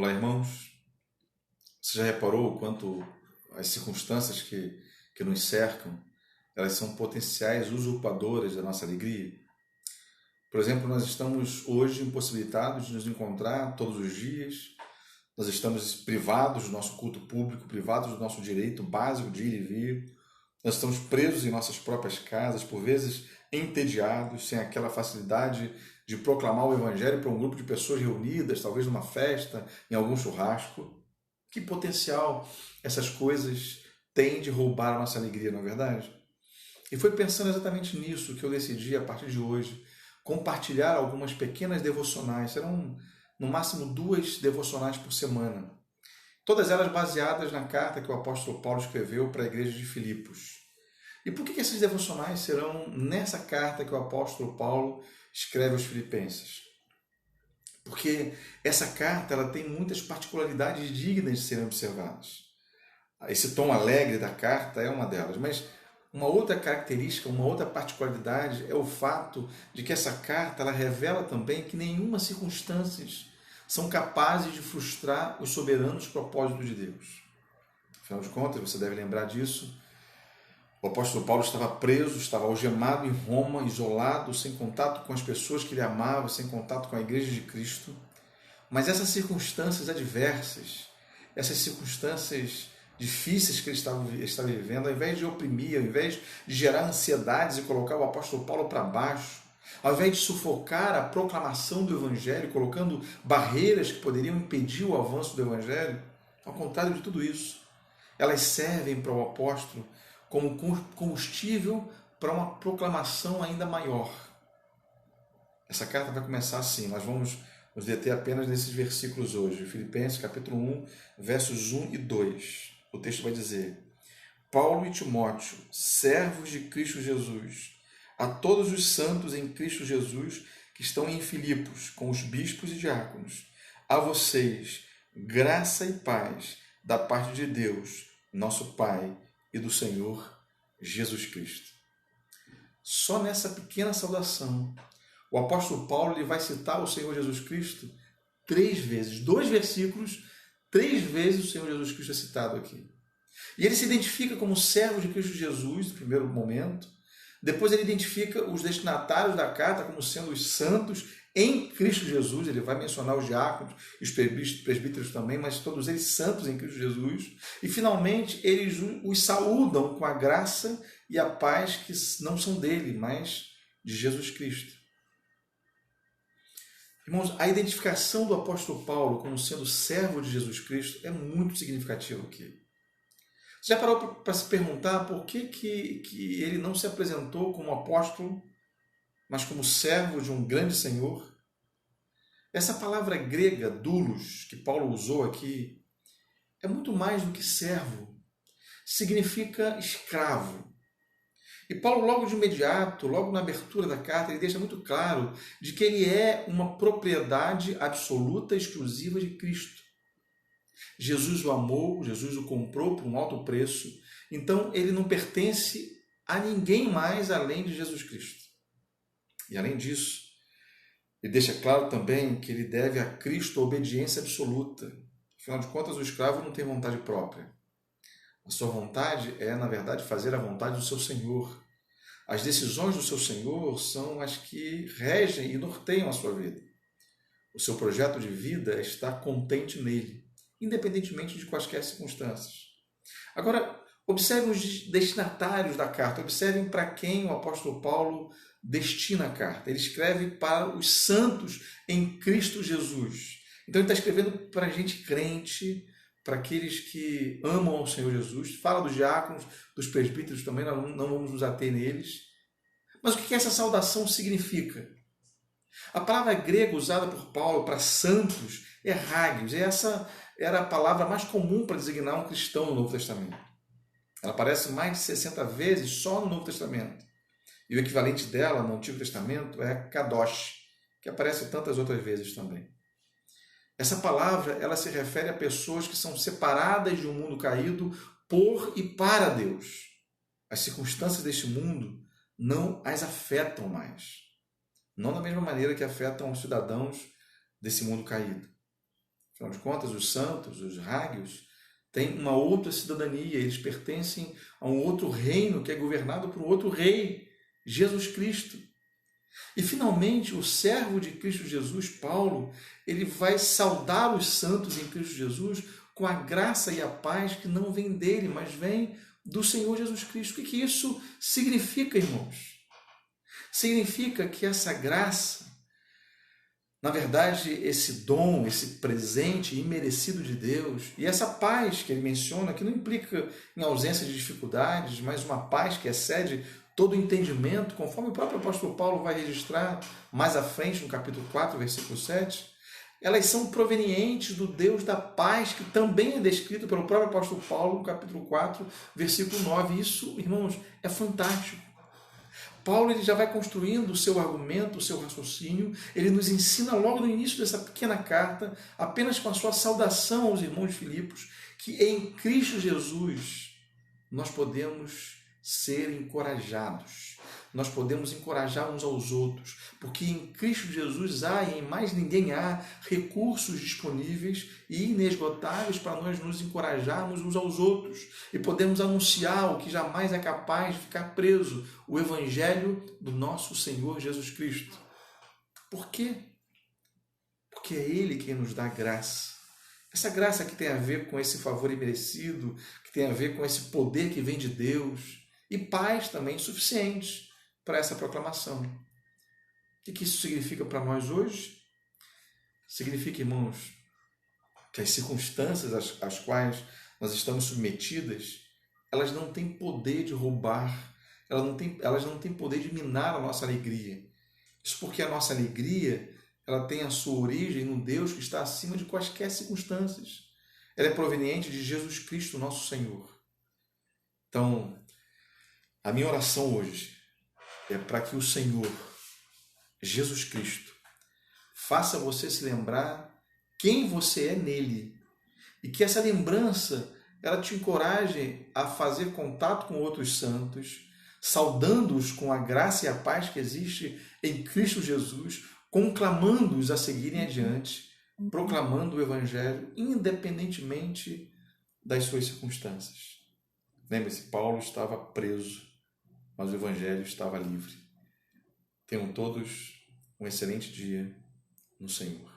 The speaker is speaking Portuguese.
Olá, irmãos. Você já reparou o quanto as circunstâncias que nos cercam, elas são potenciais usurpadoras da nossa alegria? Por exemplo, nós estamos hoje impossibilitados de nos encontrar todos os dias, nós estamos privados do nosso culto público, privados do nosso direito básico de ir e vir, nós estamos presos em nossas próprias casas, por vezes entediados, sem aquela facilidade de proclamar o Evangelho para um grupo de pessoas reunidas, talvez numa festa, em algum churrasco. Que potencial essas coisas têm de roubar a nossa alegria, não é verdade? E foi pensando exatamente nisso que eu decidi, a partir de hoje, compartilhar algumas pequenas devocionais. Serão, no máximo, 2 devocionais por semana. Todas elas baseadas na carta que o apóstolo Paulo escreveu para a igreja de Filipos. E por que esses devocionais serão nessa carta que o apóstolo Paulo escreve aos filipenses? Porque essa carta ela tem muitas particularidades dignas de serem observadas. Esse tom alegre da carta é uma delas, mas uma outra característica, uma outra particularidade é o fato de que essa carta ela revela também que nenhuma circunstância são capazes de frustrar os soberanos propósitos de Deus. Afinal de contas, você deve lembrar disso, o apóstolo Paulo estava preso, estava algemado em Roma, isolado, sem contato com as pessoas que ele amava, sem contato com a igreja de Cristo. Mas essas circunstâncias adversas, essas circunstâncias difíceis que ele estava vivendo, ao invés de oprimir, ao invés de gerar ansiedades e colocar o apóstolo Paulo para baixo, ao invés de sufocar a proclamação do Evangelho, colocando barreiras que poderiam impedir o avanço do Evangelho, ao contrário de tudo isso, elas servem para o apóstolo como combustível para uma proclamação ainda maior. Essa carta vai começar assim, nós vamos nos deter apenas nesses versículos hoje. Filipenses capítulo 1, versos 1 e 2. O texto vai dizer: Paulo e Timóteo, servos de Cristo Jesus, a todos os santos em Cristo Jesus que estão em Filipos, com os bispos e diáconos, a vocês, graça e paz da parte de Deus, nosso Pai, e do Senhor Jesus Cristo. Só nessa pequena saudação, o apóstolo Paulo ele vai citar o Senhor Jesus Cristo 3 vezes. 2 versículos, 3 vezes o Senhor Jesus Cristo é citado aqui. E ele se identifica como servo de Cristo Jesus, no primeiro momento. Depois ele identifica os destinatários da carta como sendo os santos em Cristo Jesus. Ele vai mencionar os diáconos e os presbíteros também, mas todos eles santos em Cristo Jesus. E finalmente eles os saúdam com a graça e a paz que não são dele, mas de Jesus Cristo. Irmãos, a identificação do apóstolo Paulo como sendo servo de Jesus Cristo é muito significativa aqui. Você já parou para se perguntar por que ele não se apresentou como apóstolo, mas como servo de um grande Senhor? Essa palavra grega, doulos, que Paulo usou aqui, é muito mais do que servo. Significa escravo. E Paulo, logo de imediato, logo na abertura da carta, ele deixa muito claro de que ele é uma propriedade absoluta, exclusiva de Cristo. Jesus o amou, Jesus o comprou por um alto preço, então ele não pertence a ninguém mais além de Jesus Cristo. E além disso, ele deixa claro também que ele deve a Cristo a obediência absoluta. Afinal de contas, o escravo não tem vontade própria. A sua vontade é, na verdade, fazer a vontade do seu Senhor. As decisões do seu Senhor são as que regem e norteiam a sua vida. O seu projeto de vida é estar contente nele, independentemente de quaisquer circunstâncias. Agora, observem os destinatários da carta, observem para quem o apóstolo Paulo destina a carta. Ele escreve para os santos em Cristo Jesus. Então ele está escrevendo para a gente crente, para aqueles que amam ao Senhor Jesus. Fala dos diáconos, dos presbíteros também, nós não vamos nos ater neles. Mas o que essa saudação significa? A palavra grega usada por Paulo para santos é hagios. Essa era a palavra mais comum para designar um cristão no Novo Testamento. Ela aparece mais de 60 vezes só no Novo Testamento. E o equivalente dela no Antigo Testamento é kadosh, que aparece tantas outras vezes também. Essa palavra ela se refere a pessoas que são separadas de um mundo caído por e para Deus. As circunstâncias deste mundo não as afetam mais. Não da mesma maneira que afetam os cidadãos desse mundo caído. Afinal de contas, os santos, os rágios, têm uma outra cidadania, eles pertencem a um outro reino que é governado por um outro rei, Jesus Cristo. E finalmente, o servo de Cristo Jesus, Paulo, ele vai saudar os santos em Cristo Jesus com a graça e a paz que não vem dele, mas vem do Senhor Jesus Cristo. O que isso significa, irmãos? Significa que essa graça, na verdade, esse dom, esse presente imerecido de Deus, e essa paz que ele menciona, que não implica em ausência de dificuldades, mas uma paz que excede todo o entendimento, conforme o próprio apóstolo Paulo vai registrar mais à frente, no capítulo 4, versículo 7, elas são provenientes do Deus da paz, que também é descrito pelo próprio apóstolo Paulo no capítulo 4, versículo 9. Isso, irmãos, é fantástico. Paulo ele já vai construindo o seu argumento, o seu raciocínio, ele nos ensina logo no início dessa pequena carta, apenas com a sua saudação aos irmãos de Filipos, que em Cristo Jesus nós podemos ser encorajados, nós podemos encorajar uns aos outros, porque em Cristo Jesus há e em mais ninguém há recursos disponíveis e inesgotáveis para nós nos encorajarmos uns aos outros e podemos anunciar o que jamais é capaz de ficar preso, o Evangelho do nosso Senhor Jesus Cristo. Por quê? Porque é Ele quem nos dá graça. Essa graça que tem a ver com esse favor imerecido, que tem a ver com esse poder que vem de Deus, e paz também suficiente para essa proclamação. O que isso significa para nós hoje? Significa, irmãos, que as circunstâncias às quais nós estamos submetidas, elas não têm poder de roubar, elas não têm poder de minar a nossa alegria. Isso porque a nossa alegria, ela tem a sua origem no Deus que está acima de quaisquer circunstâncias. Ela é proveniente de Jesus Cristo, nosso Senhor. Então, a minha oração hoje é para que o Senhor, Jesus Cristo, faça você se lembrar quem você é nele e que essa lembrança ela te encoraje a fazer contato com outros santos, saudando-os com a graça e a paz que existe em Cristo Jesus, conclamando-os a seguirem adiante, proclamando o Evangelho independentemente das suas circunstâncias. Lembre-se, Paulo estava preso, mas o Evangelho estava livre. Tenham todos um excelente dia no Senhor.